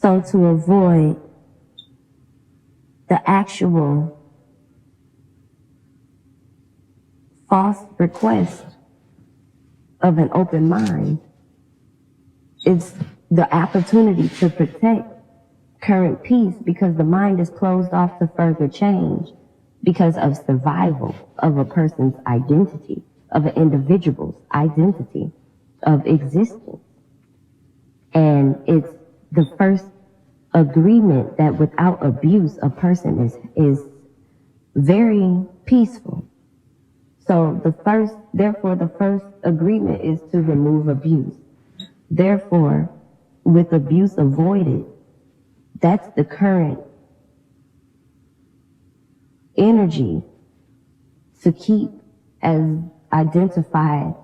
So to avoid the actual false request of an open mind, it's the opportunity to protect current peace, because the mind is closed off to further change because of survival of a person's identity, of an individual's identity, of existence. And it's the first agreement that without abuse, a person is very peaceful. So therefore the first agreement is to remove abuse. Therefore, with abuse avoided, that's the current energy to keep as identified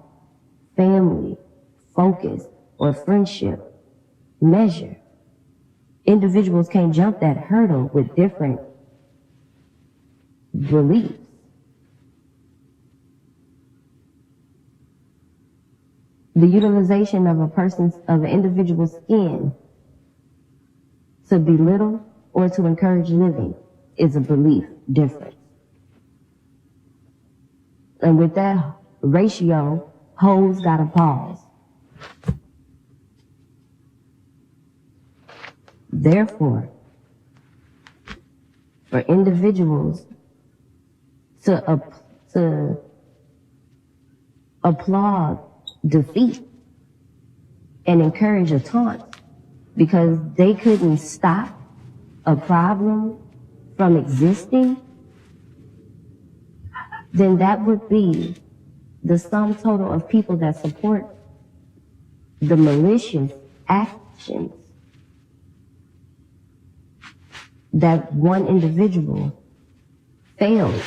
family, focus, or friendship measure. Individuals can't jump that hurdle with different beliefs. The utilization of an individual's skin to belittle or to encourage living is a belief difference. And with that ratio, hoes gotta pause. Therefore, for individuals to applaud defeat and encourage a taunt because they couldn't stop a problem from existing, then that would be the sum total of people that support the malicious actions that one individual failed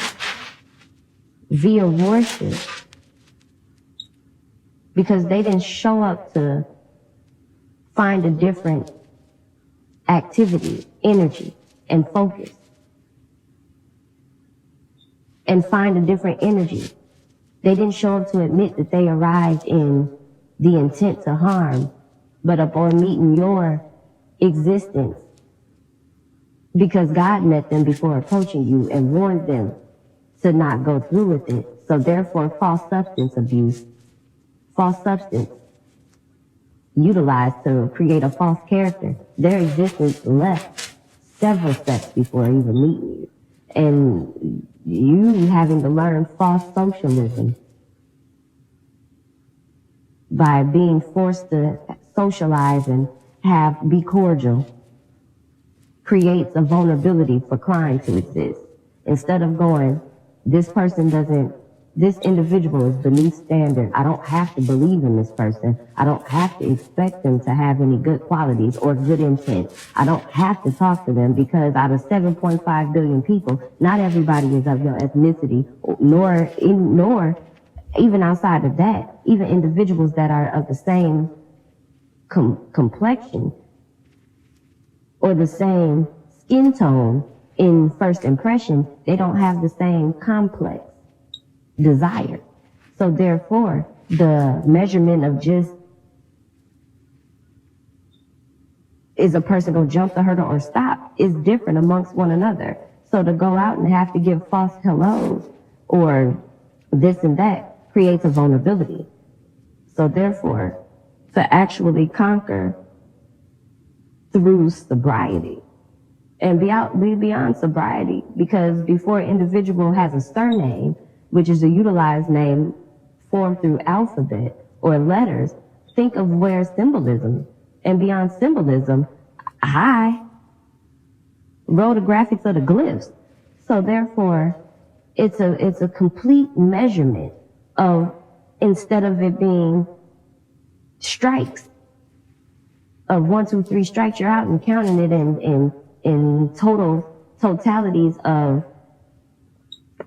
via worship because they didn't show up to find a different activity, energy, and focus. And find a different energy. They didn't show up to admit that they arrived in the intent to harm, but upon meeting your existence, because God met them before approaching you and warned them to not go through with it. So therefore, false substance abuse, false substance utilized to create a false character, their existence left several steps before even meeting you. And you having to learn false socialism by being forced to socialize and be cordial creates a vulnerability for crime to exist. Instead of going, this individual is beneath standard. I don't have to believe in this person. I don't have to expect them to have any good qualities or good intent. I don't have to talk to them because out of 7.5 billion people, not everybody is of your ethnicity, nor even outside of that, even individuals that are of the same complexion or the same skin tone in first impression, they don't have the same complex desire. So therefore, the measurement of just, is a person going to jump the hurdle or stop, is different amongst one another. So to go out and have to give false hellos or this and that creates a vulnerability. So therefore, to actually conquer through sobriety, and beyond sobriety, because before an individual has a surname, which is a utilized name formed through alphabet or letters, think of where symbolism, and beyond symbolism, rotographics of the glyphs. So therefore, it's a complete measurement of, instead of it being strikes of 1, 2, 3 strikes, you're out and counting it in totalities of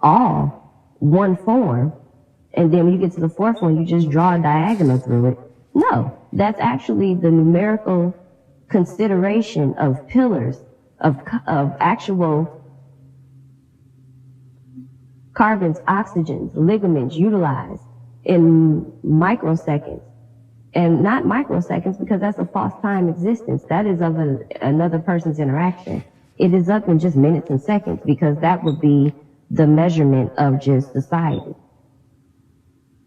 all one form, and then when you get to the fourth one, you just draw a diagonal through it. No, that's actually the numerical consideration of pillars of actual carbons, oxygens, ligaments utilized in microseconds And not microseconds, because that's a false time existence. That is of another person's interaction. It is up in just minutes and seconds, because that would be the measurement of just society.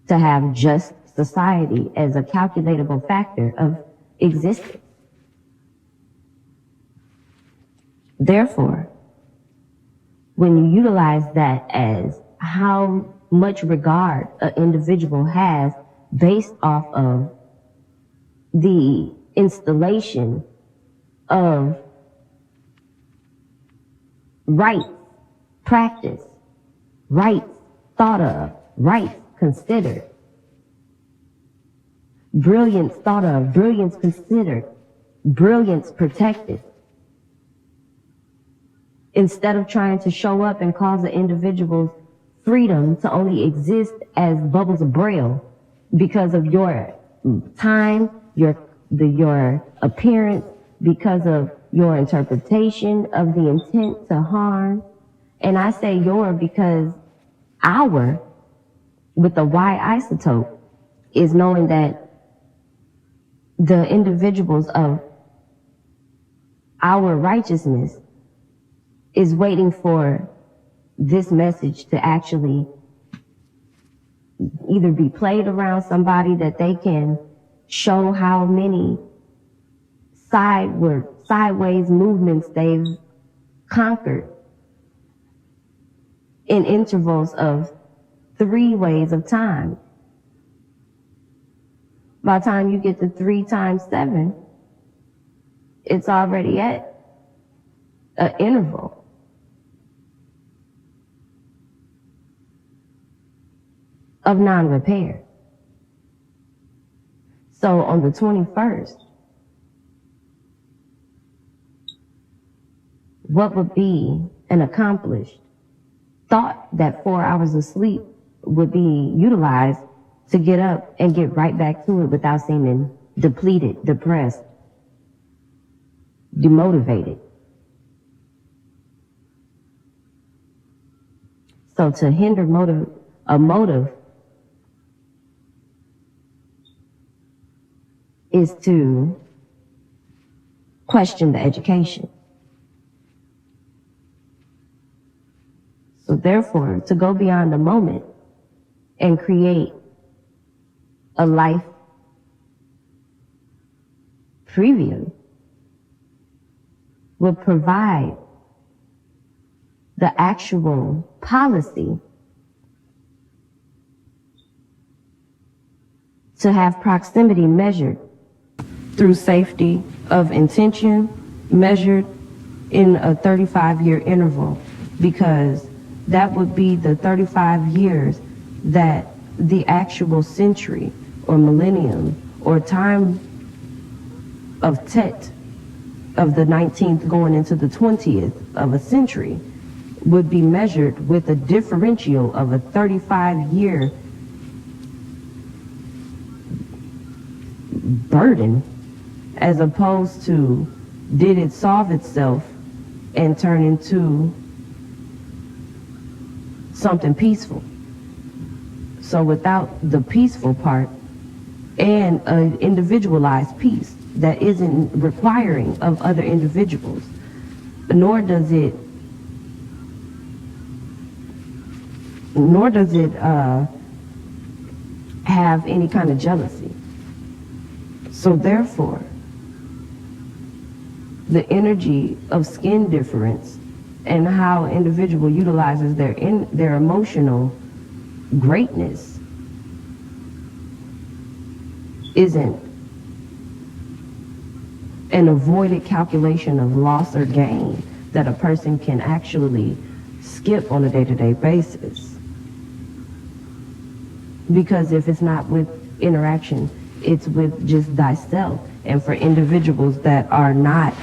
To have just society as a calculatable factor of existence. Therefore, when you utilize that as how much regard an individual has based off of the installation of rights practiced, rights thought of, rights considered, brilliance thought of, brilliance considered, brilliance protected. Instead of trying to show up and cause the individual's freedom to only exist as bubbles of braille because of your time, your appearance, because of your interpretation of the intent to harm. And I say your because our, with the Y isotope, is knowing that the individuals of our righteousness is waiting for this message to actually either be played around somebody that they can show how many sideways movements they've conquered in intervals of 3 ways of time. By the time you get to 3 times 7, it's already at an interval. Of non-repair. So on the 21st, what would be an accomplished thought that 4 hours of sleep would be utilized to get up and get right back to it without seeming depleted, depressed, demotivated. So to hinder a motive is to question the education. So therefore, to go beyond the moment and create a life preview will provide the actual policy to have proximity measured through safety of intention, measured in a 35-year interval, because that would be the 35 years that the actual century or millennium or time of Tet of the 19th going into the 20th of a century would be measured with a differential of a 35-year burden, as opposed to did it solve itself and turn into something peaceful. So without the peaceful part and an individualized peace that isn't requiring of other individuals, nor does it have any kind of jealousy. So therefore, the energy of skin difference and how an individual utilizes their emotional greatness isn't an avoided calculation of loss or gain that a person can actually skip on a day-to-day basis. Because if it's not with interaction, it's with just thyself. And for individuals that are not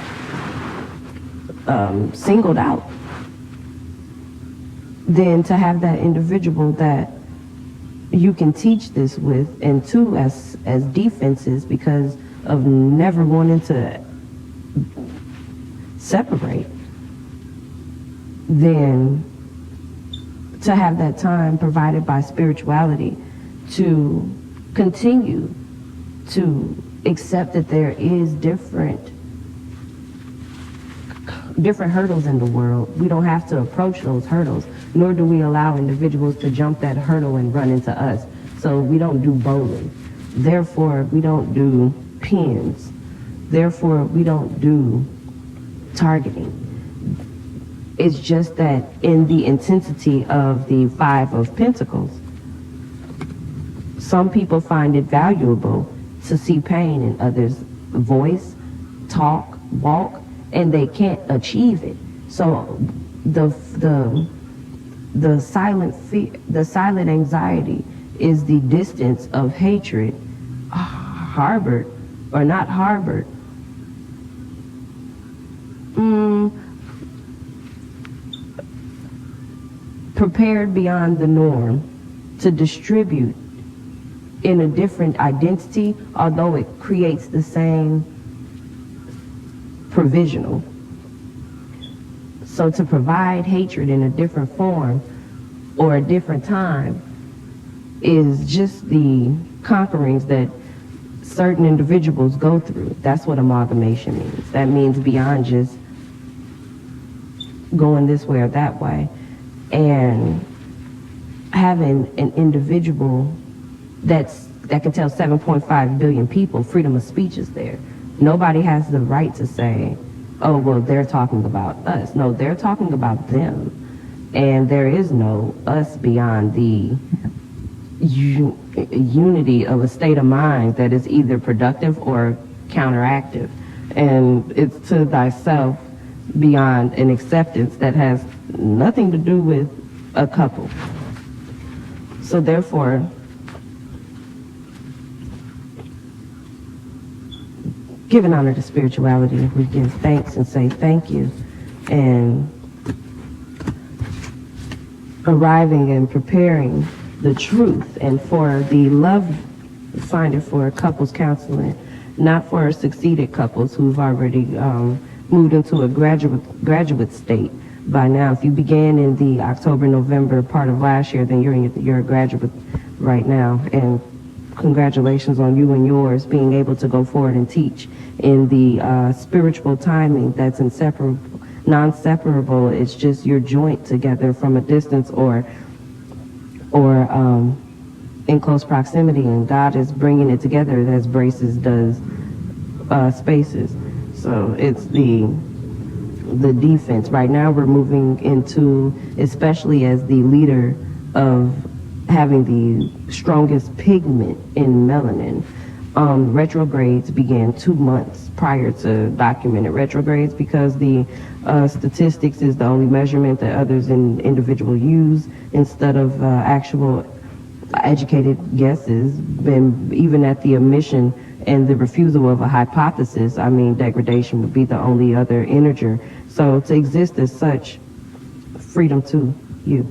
singled out, then to have that individual that you can teach this with, and two, as defenses, because of never wanting to separate, then to have that time provided by spirituality to continue to accept that there is different hurdles in the world. We don't have to approach those hurdles, nor do we allow individuals to jump that hurdle and run into us. So we don't do bowling. Therefore, we don't do pins. Therefore, we don't do targeting. It's just that in the intensity of the Five of Pentacles, some people find it valuable to see pain in others' voice, talk, walk, and they can't achieve it. So the silent fear, the silent anxiety is the distance of hatred harbored or not harbored. Prepared beyond the norm to distribute in a different identity, although it creates the same provisional. So to provide hatred in a different form or a different time is just the conquerings that certain individuals go through. That's what amalgamation means. That means beyond just going this way or that way. And having an individual that can tell 7.5 billion people freedom of speech is there. Nobody has the right to say, oh, well, they're talking about us. No, they're talking about them. And there is no us beyond the unity of a state of mind that is either productive or counteractive. And it's to thyself beyond an acceptance that has nothing to do with a couple. So therefore, giving honor to spirituality, we give thanks and say thank you, and arriving and preparing the truth, and for the love finder for couples counseling, not for succeeded couples who've already moved into a graduate state by now. If you began in the October, November part of last year, then you're a graduate right now, and congratulations on you and yours being able to go forward and teach in the spiritual timing that's non-separable. It's just you're joint together from a distance or in close proximity, and God is bringing it together as Braces does spaces. So it's the defense. Right now we're moving into, especially as the leader of having the strongest pigment in melanin, retrogrades began 2 months prior to documented retrogrades, because the statistics is the only measurement that others in individual use instead of actual educated guesses. And even at the omission and the refusal of a hypothesis, I mean, degradation would be the only other integer. So to exist as such, freedom to you.